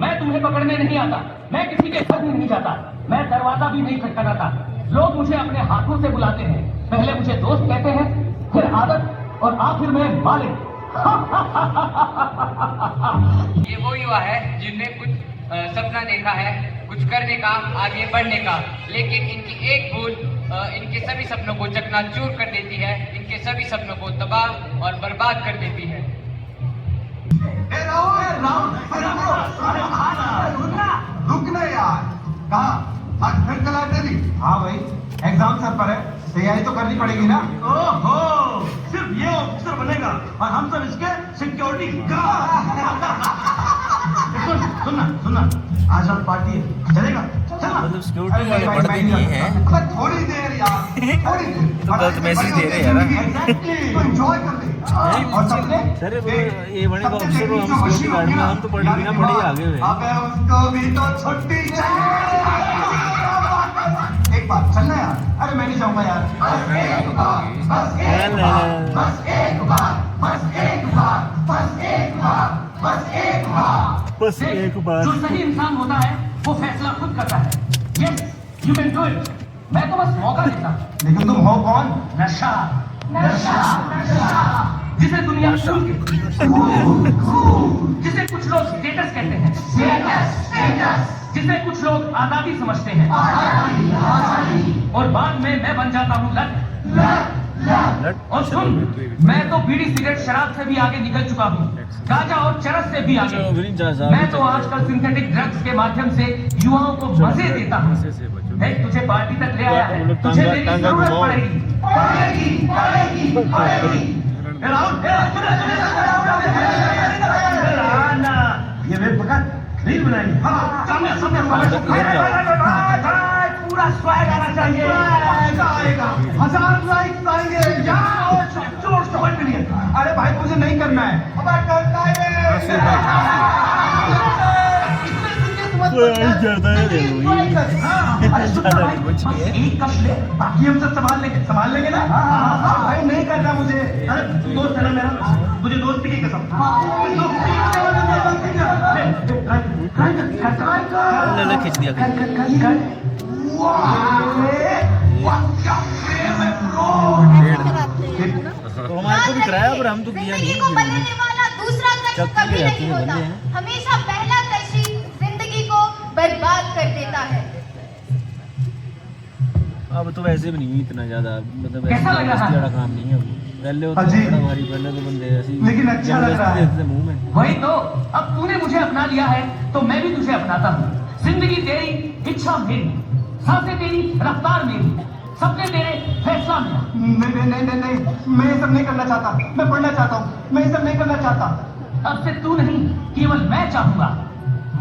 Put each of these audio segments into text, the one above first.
मैं तुम्हें पकड़ने नहीं आता, मैं किसी के घर भी नहीं जाता, मैं दरवाजा भी नहीं खटखटाता। लोग मुझे अपने हाथों से बुलाते हैं। पहले मुझे दोस्त कहते हैं, फिर आदत और आखिर में मालिक। ये वो युवा है जिनने कुछ सपना देखा है, कुछ करने का, आगे बढ़ने का, लेकिन इनकी एक भूल इनके सभी सपनों को चकनाचूर कर देती है, इनके सभी सपनों को तबाह और बर्बाद कर देती है। रुकना यार, कहा आज फिर क्लास चली? हाँ भाई, एग्जाम सर पर है, तैयारी तो करनी पड़ेगी ना। ओहो, सिर्फ ये ऑफिसर बनेगा और हम सब इसके सिक्योरिटी गार्ड। सुनना, आज हम पार्टी है, चलेगा? मतलब सिक्योरिटी वाले बढ़ते नहीं है। थोड़ी देर यार, थोड़ी देर। गलत मैसेज दे रहे हैं यार। एंजॉय कर ले। और सबने सर ये बने को अफसर हो, हम सिक्योरिटी गार्ड में, हम तो पढ़े बिना पढ़े ही आगे हुए। अबे उसको भी तो छुट्टी चाहिए। एक बार चलना यार। अरे मैं नहीं जाऊंगा यार। बस एक बार। जो सही इंसान होता है वो फैसला खुद करता है। Yes, you can do it. मैं तो बस मौका देता हूँ। लेकिन तुम हो कौन? नशा, जिसे दुनिया जिसे कुछ लोग स्टेटस कहते हैं, जिसे कुछ लोग आजादी समझते हैं, और बाद में मैं बन जाता हूँ लट। और सुन, मैं तो बीड़ी सिगरेट शराब से भी आगे निकल चुका हूँ, गांजा और चरस से भी आगे। मैं तो आजकल सिंथेटिक ड्रग्स के माध्यम से युवाओं को मजे देता हूँ। देख, तुझे पार्टी तक ले आया है, तुझे मेरी जरूरत पड़ेगी। ये वे पकड़ रील बनाई। पूरा स्वैग आना चाहिए। 1000 लाइक्स आएंगे। अरे भाई मुझे नहीं करना है। एक कप ले, बाकी हम सब संभाल लेंगे ना। भाई नहीं करना मुझे। अरे दोस्त है ना मेरा, मुझे दोस्ती की कसम। खींच दिया। तो हमारे को भी कराया, पर हम तो किया नहीं। दूसरा कष्ट कभी नहीं होता, हमेशा पहला कष्ट जिंदगी को बर्बाद कर देता है। अब तो वैसे भी नहीं इतना ज्यादा, मतलब कैसा लग रहा है? काम नहीं है। पहले होता हमारी, पहले तो बंदे ऐसे लेकिन अच्छा लग रहा है। मुंह में। वही तो, अब तूने मुझे अपना लिया है तो मैं भी तुझे अपनाता हूँ। जिंदगी तेरी, इच्छा मेरी, सांसें तेरी, रफ्तार मेरी, सपने तेरे, फैसला मेरा। नहीं, मैं ये सब नहीं करना चाहता। मैं पढ़ना चाहता हूँ। मैं ये सब नहीं करना चाहता। अब से तू नहीं, केवल मैं चाहूंगा।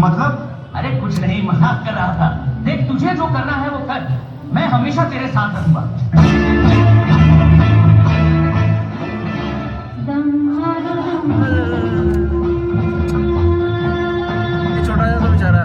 मतलब? अरे कुछ नहीं, मजाक कर रहा था। देख, तुझे जो करना है वो कर, मैं हमेशा तेरे साथ रहूंगा। छोटा सा बेचारा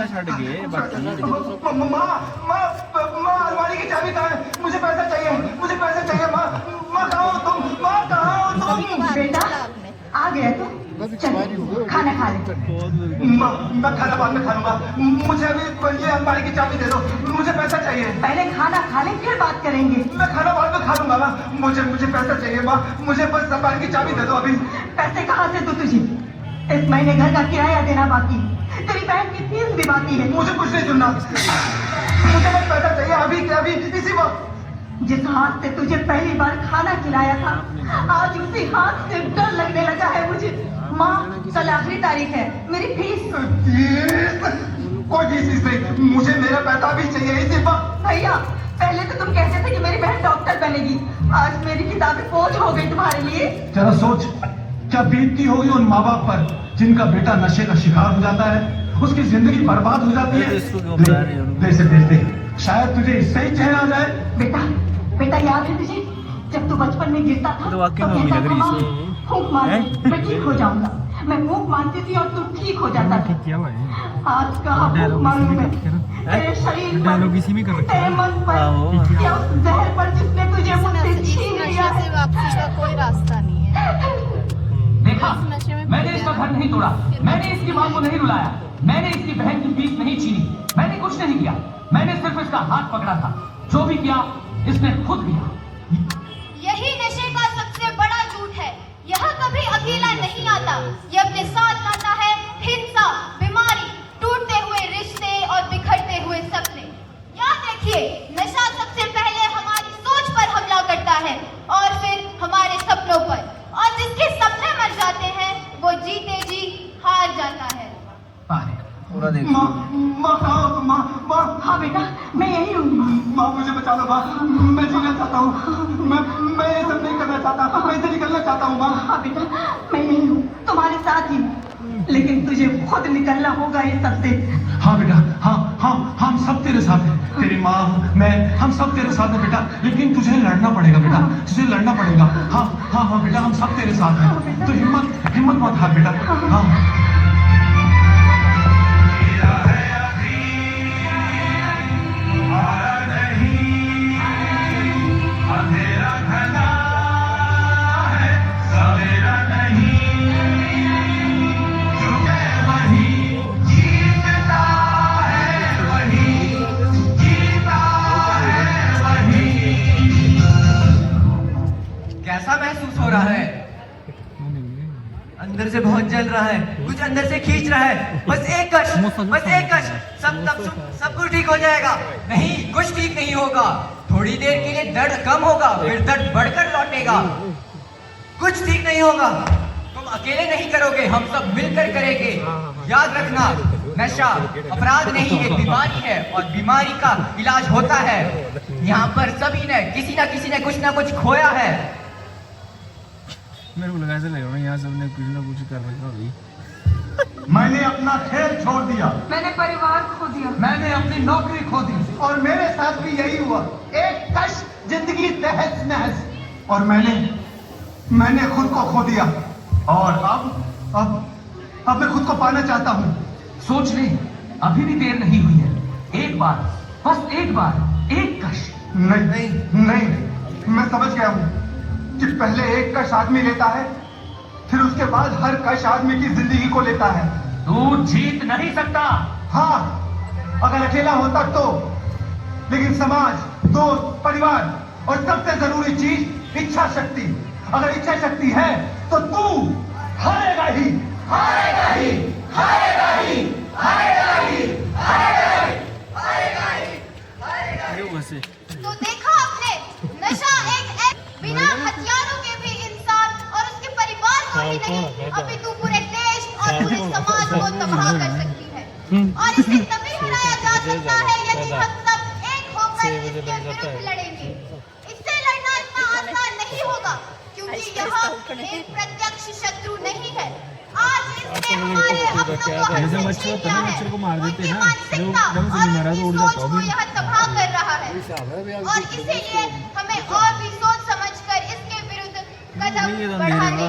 छड़ गए। अलमारी की चाबी कहाँ है? मुझे पैसा चाहिए। माँ कहाँ हो तुम? बेटा आ गया तुम, खाना खा ले। मैं खाना बाद में खा लूंगा। मुझे अभी ये अलमारी की चाबी दे दो। मुझे पैसा चाहिए। पहले खाना खा ले, फिर बात करेंगे। मैं खाना बाद में खा लूंगा माँ। मुझे पैसा चाहिए माँ। मुझे बस अलमारी की चाबी दे दो अभी। पैसे कहाँ से दूं तुझे? इस महीने घर का किराया देना बाकी, तेरी बहन की फीस भी बाकी है। मुझे कुछ नहीं सुनना। मुझे बस पैसा चाहिए अभी के अभी, इसी वक्त। जिस हाथ से तुझे पहली बार खाना खिलाया था, आज उसी हाथ से डर लगने लगा है मुझे। माँ, कल आखिरी तारीख है, मेरी फीस। कोई भी चीज नहीं, मुझे मेरा पैसा भी चाहिए इसी वक्त। भैया पहले तो तुम कहते थे कि मेरी बहन डॉक्टर बनेगी, आज मेरी किताबें बोझ हो गई तुम्हारे लिए। जरा सोच क्या बीतती होगी उन माँ बाप पर जिनका बेटा नशे का शिकार हो जाता है, उसकी जिंदगी बर्बाद हो जाती है। इसको क्यों बता रही हो? दे इसे भेज दे, शायद तुझे इससे ही चैन आ जाए। बेटा याद है तुझे जब तू बचपन में गिरता था तो वाकई में कहता लग रही था, इसको। "माँ, फूंक मार दे, मैं ठीक हो जाऊंगा।" मैं फूंक मारती थी और तू ठीक हो जाता था। आज का फूंक मारूं मैं तेरे शरीर पर, तेरे मन पर, या उस जहर पर जिसने तुझे मुझसे इस छीन लिया नशे है। से वापसी का कोई रास्ता नहीं है। देखा, नशे में मैंने इसका घर नहीं तोड़ा, मैंने इसकी मां को नहीं रुलाया, मैंने इसकी बहन की फीस नहीं छीनी, मैंने कुछ नहीं किया, मैंने सिर्फ इसका हाथ पकड़ा था। जो भी किया इसने खुद किया। यही नशे का सबसे बड़ा झूठ है। यह कभी अकेला नहीं आता, यह अपने साथ लाता है हिंसा, बीमारी, टूटते हुए रिश्ते और बिखरते हुए सपने। याद रखिए, नशा सबसे पहले हमारी सोच पर हमला करता है और फिर हमारे सपनों पर, और जिसके सपने मर जाते हैं वो जीते जी हार जाता है। पूरा देख माँ माँ कहाँ हो तुम? माँ हाँ बेटा मैं यही हूँ। माँ मुझे बचा लो माँ, मैं जीना चाहता हूँ, मैं ये सब नहीं करना चाहता, मैं इसे निकलना चाहता हूँ माँ। हाँ बेटा मैं यही हूँ तुम्हारे साथ ही, लेकिन तुझे खुद निकलना होगा इस सब से। हाँ बेटा, हाँ हम सब तेरे साथ हैं, तेरी माँ, मैं, हम सब तेरे साथ हैं बेटा, लेकिन तुझे लड़ना पड़ेगा बेटा, तुझे लड़ना पड़ेगा। हाँ बेटा, हम सब तेरे साथ हैं, तो हिम्मत मत हार बेटा। हाँ कैसा महसूस हो रहा है? अंदर से बहुत जल रहा है, कुछ अंदर से खींच रहा है। बस एक कश, सब कुछ ठीक हो जाएगा। नहीं, कुछ ठीक नहीं होगा। थोड़ी देर के लिए दर्द कम होगा, फिर दर्द बढ़कर लौटेगा। कुछ ठीक नहीं होगा। तुम अकेले नहीं करोगे, हम सब मिलकर करेंगे। याद रखना, नशा अपराध नहीं, एक बीमारी है और बीमारी का इलाज होता है। यहाँ पर सभी ने किसी ने कुछ ना कुछ खोया है। मेरे को लगा ऐसा लग रहा है यहाँ सबने कुछ ना कुछ कर रखा अभी। मैंने अपना खेल छोड़ दिया, मैंने परिवार खो दिया, मैंने अपनी नौकरी खो दी, और मेरे साथ भी यही हुआ। एक कश जिंदगी तहस नहस, और मैंने खुद को खो दिया, और अब मैं खुद को पाना चाहता हूँ। सोच ले, अभी भी देर नहीं हुई है। एक बार, बस एक बार, एक कश। नहीं, मैं समझ गया हूँ कि पहले एक कश आदमी लेता है, फिर उसके बाद हर कश आदमी की जिंदगी को लेता है। तू जीत नहीं सकता। हाँ, अगर अकेला होता तो, लेकिन समाज, दोस्त, परिवार और सबसे जरूरी चीज इच्छा शक्ति। अगर इच्छा शक्ति है तो तू हारेगा ही, हारेगा ही, हारेगा ही, हारेगा ही, हारेगा ही, हारेगा ही, हारेगा ही। वैसे तो देखा आपने, नशा एक बिना हथियारों के भी इंसान और उसके परिवार को ही नहीं, अपितु पूरे देश और पूरे समाज को तबाह कर सकती है। और इसे तभी हराया जा सकता है यदि हम सब एक होकर इसके विरुद्ध लड़ेंगे। इससे लड़ना इतना आसान नहीं होगा, क्योंकि यह एक प्रत्यक्ष शत्रु नहीं है। आज इसने हमारे अपनों को हमसे छीन लिया है, उनकी मानसिकता और उनकी सोच को यह तबाह कर रहा है, और इसीलिए हमें और भी सोच समझकर इसके विरुद्ध कदम बढ़ाने